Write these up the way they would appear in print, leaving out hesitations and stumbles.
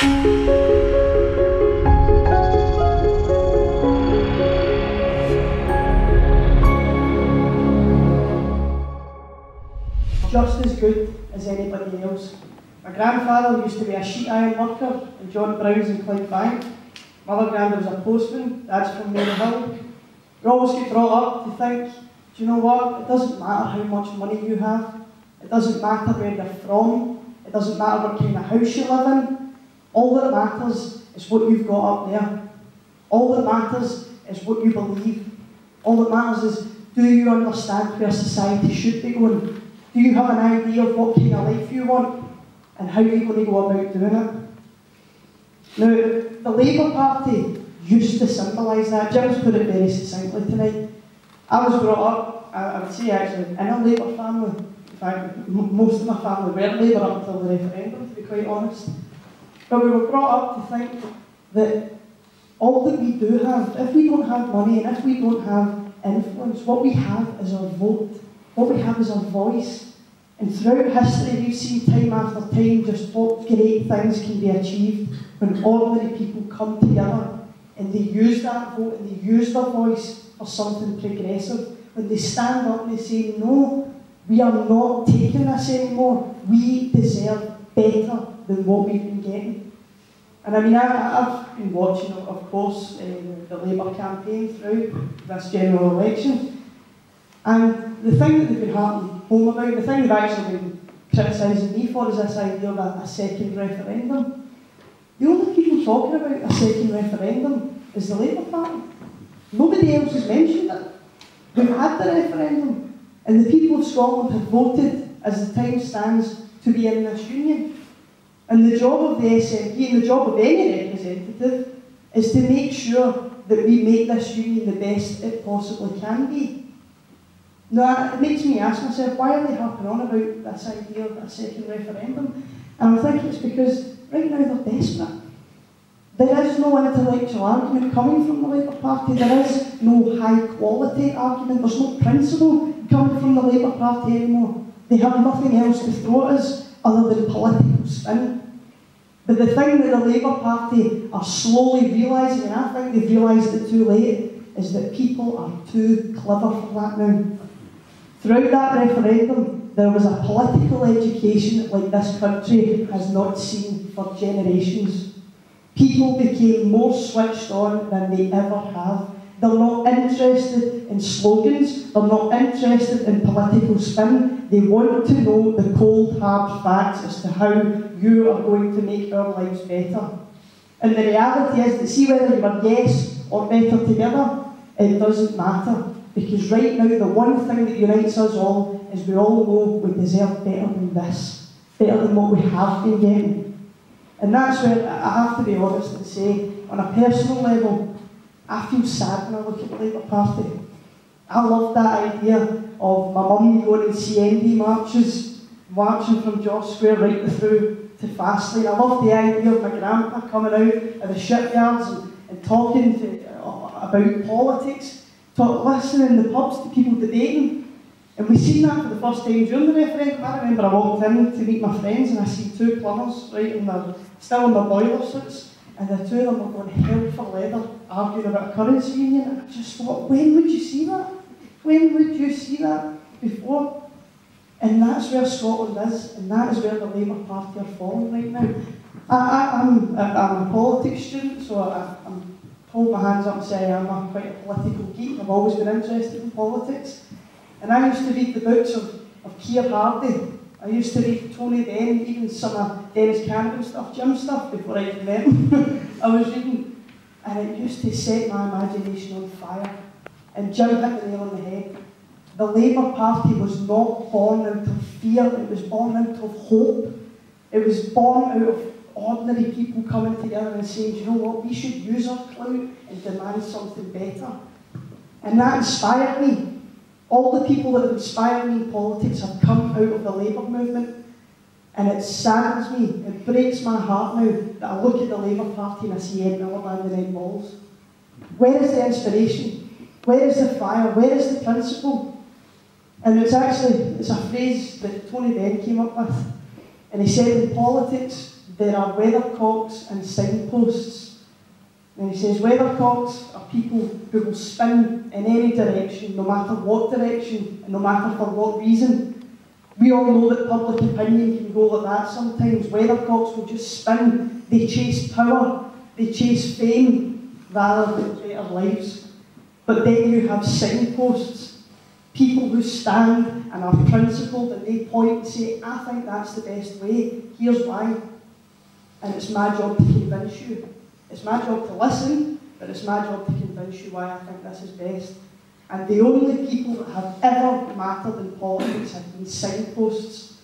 Just as good as anybody else. My grandfather used to be a sheet iron worker in John Brown's in Clydebank. My other granddad was a postman, dad's from Mary Hill. We always get brought up to think, do you know what, it doesn't matter how much money you have, it doesn't matter where you're from, it doesn't matter what kind of house you live in, all that matters is what you've got up there. All that matters is what you believe. All that matters is, do you understand where society should be going? Do you have an idea of what kind of life you want and how you're going to go about doing it? Now, the Labour Party used to symbolise that. Jim's put it very succinctly tonight. I was brought up, I would say actually, in a Labour family. In fact, most of my family were Labour up until the referendum, to be quite honest. But we were brought up to think that all that we do have, if we don't have money and if we don't have influence, what we have is our vote. What we have is our voice. And throughout history, we've seen time after time just what great things can be achieved when ordinary people come together and they use that vote and they use their voice for something progressive. When they stand up and they say, no, we are not taking this anymore. We deserve better than what we've been getting. And I mean, I've been watching, of course, the Labour campaign through this general election. And the thing that they've been harping home about, the thing they've actually been criticising me for is this idea of a second referendum. The only people talking about a second referendum is the Labour Party. Nobody else has mentioned it. We've had the referendum, and the people of Scotland have voted, as the time stands, to be in this union. And the job of the SNP, and the job of any representative, is to make sure that we make this union the best it possibly can be. Now, it makes me ask myself, why are they harping on about this idea of a second referendum? And I think it's because right now they're desperate. There is no intellectual argument coming from the Labour Party. There is no high-quality argument. There's no principle coming from the Labour Party anymore. They have nothing else to throw at us other than political spin. But the thing that the Labour Party are slowly realising, and I think they've realised it too late, is that people are too clever for that now. Throughout that referendum, there was a political education like this country has not seen for generations. People became more switched on than they ever have. They're not interested in slogans, they're not interested in political spin. They want to know the cold, hard facts as to how you are going to make our lives better. And the reality is that, see whether you are yes or better together, it doesn't matter. Because right now, the one thing that unites us all is we all know we deserve better than this, better than what we have been getting. And that's where I have to be honest and say, on a personal level, I feel sad when I look at the Labour Party. I love that idea of my mum going and CND marches, marching from George Square right through to Paisley. I love the idea of my grandpa coming out of the shipyards and talking about politics. Listening in the pubs to people debating. And we've seen that for the first time during the referendum. I remember I walked in to meet my friends and I see two plumbers, right, still in their boiler suits, and the two of them were going hell for leather, arguing about a currency union. And I just thought, when would you see that? When would you see that before? And that's where Scotland is, and that is where the Labour Party are falling right now. I'm a politics student, so I'm hold my hands up and say I'm quite a political geek. I've always been interested in politics. And I used to read the books of Keir Hardie. I used to read Tony Benn, even some of Dennis Cameron stuff, Jim stuff, before I even met him. I was reading, and it used to set my imagination on fire. And Jim hit the nail on the head. The Labour Party was not born out of fear, it was born out of hope. It was born out of ordinary people coming together and saying, you know what, we should use our clout and demand something better. And that inspired me. All the people that have inspired me in politics have come out of the Labour movement. And it saddens me, it breaks my heart now that I look at the Labour Party and I see Ed Miliband and Ed Balls. Where is the inspiration? Where is the fire? Where is the principle? And it's a phrase that Tony Benn came up with. And he said, in politics, there are weathercocks and signposts. And he says weathercocks are people who will spin in any direction, no matter what direction, and no matter for what reason. We all know that public opinion can go like that sometimes. Weathercocks will just spin. They chase power, they chase fame, rather than better lives. But then you have signposts, people who stand and are principled, and they point and say, I think that's the best way, here's why. And it's my job to convince you. It's my job to listen, but it's my job to convince you why I think this is best. And the only people that have ever mattered in politics have been signposts.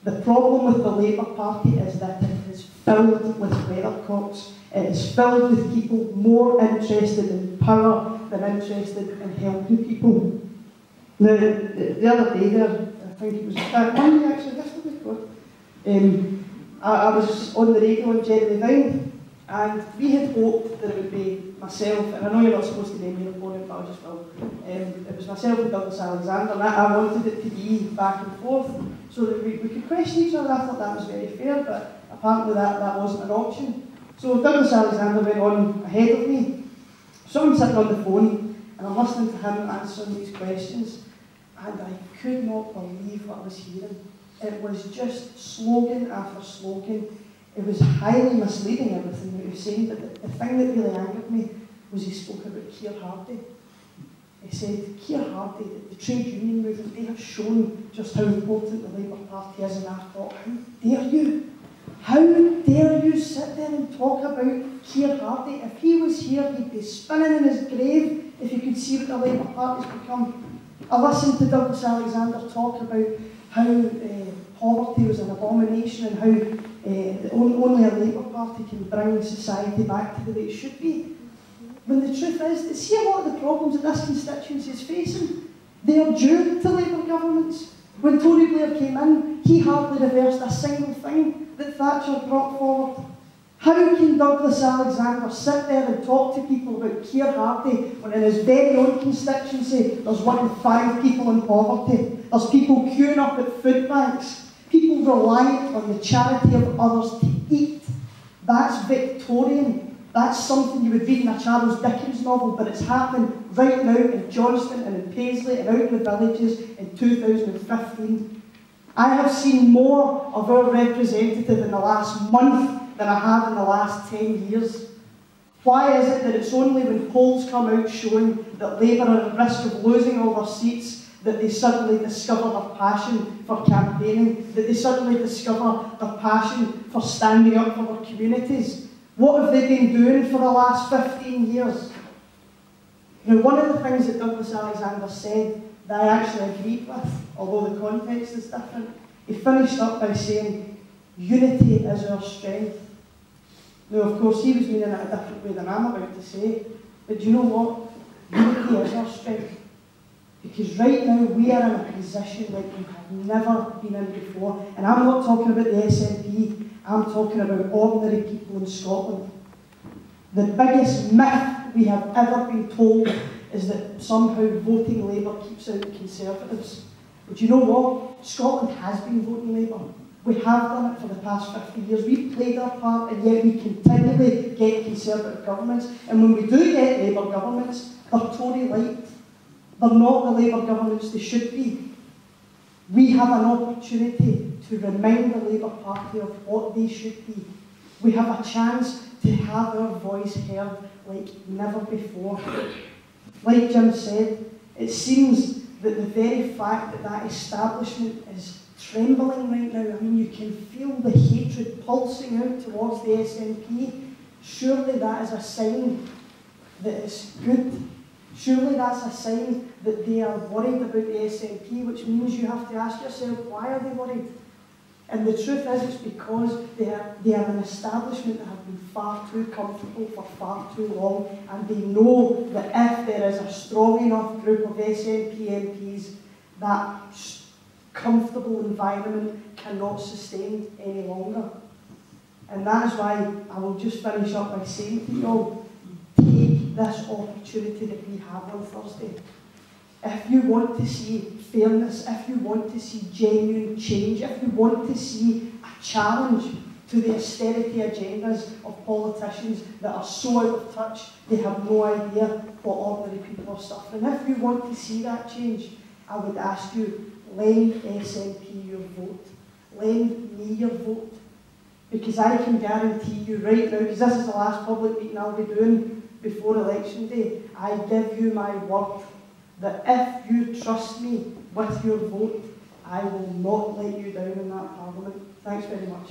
The problem with the Labour Party is that it is filled with weathercocks. It is filled with people more interested in power than interested in helping people. Now, the other day there, I think it was Monday actually, yesterday, I was on the radio on Jeremy Vine, and we had hoped that it would be myself, and I know you're not supposed to name your opponent, but I just will. It was myself and Douglas Alexander, and I wanted it to be back and forth so that we could question each other. I thought that was very fair, but apparently that wasn't an option. So Douglas Alexander went on ahead of me. So I'm sitting on the phone, and I'm listening to him answering these questions, and I could not believe what I was hearing. It was just slogan after slogan. It was highly misleading, everything that he was saying, but the thing that really angered me was he spoke about Keir Hardie. He said, Keir Hardie, the trade union movement, they have shown just how important the Labour Party is, and I thought, how dare you? How dare you sit there and talk about Keir Hardie? If he was here, he'd be spinning in his grave if he could see what the Labour Party's become. I listened to Douglas Alexander talk about how poverty was an abomination and how only a Labour Party can bring society back to the way it should be. When the truth is that see a lot of the problems that this constituency is facing, they are due to Labour governments. When Tony Blair came in, he hardly reversed a single thing that Thatcher brought forward. How can Douglas Alexander sit there and talk to people about Keir Hardie when in his very own constituency there's 1 in 5 people in poverty, there's people queuing up at food banks, people reliant on the charity of others to eat? That's Victorian. That's something you would read in a Charles Dickens novel, but it's happening right now in Johnstone and in Paisley and out in the villages in 2015. I have seen more of our representative in the last month than I have in the last 10 years. Why is it that it's only when polls come out showing that Labour are at risk of losing all their seats that they suddenly discover their passion for campaigning, that they suddenly discover their passion for standing up for their communities? What have they been doing for the last 15 years? Now, one of the things that Douglas Alexander said that I actually agreed with, although the context is different, he finished up by saying, unity is our strength. Now, of course, he was meaning it a different way than I'm about to say, but do you know what? Unity is our strength. Because right now we are in a position like we have never been in before. And I'm not talking about the SNP, I'm talking about ordinary people in Scotland. The biggest myth we have ever been told is that somehow voting Labour keeps out the Conservatives. But you know what? Scotland has been voting Labour. We have done it for the past 50 years. We've played our part, and yet we continually get Conservative governments. And when we do get Labour governments, they're Tory light. They're not the Labour governments they should be. We have an opportunity to remind the Labour Party of what they should be. We have a chance to have our voice heard like never before. Like Jim said, it seems that the very fact that that establishment is trembling right now, I mean, you can feel the hatred pulsing out towards the SNP. Surely that is a sign that it's good. Surely that's a sign that they are worried about the SNP, which means you have to ask yourself, why are they worried? And the truth is, it's because they are an establishment that have been far too comfortable for far too long, and they know that if there is a strong enough group of SNP MPs, that comfortable environment cannot sustain any longer. And that is why I will just finish up by saying to you all, take this opportunity that we have on Thursday. If you want to see fairness, if you want to see genuine change, if you want to see a challenge, to the austerity agendas of politicians that are so out of touch they have no idea what ordinary people are suffering. If you want to see that change, I would ask you, lend SNP your vote. Lend me your vote. Because I can guarantee you right now, because this is the last public meeting I'll be doing before election day, I give you my word that if you trust me with your vote, I will not let you down in that Parliament. Thanks very much.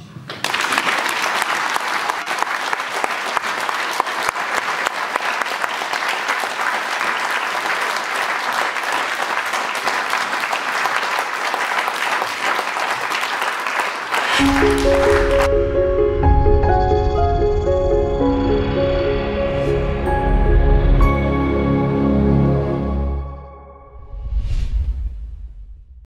Thank you.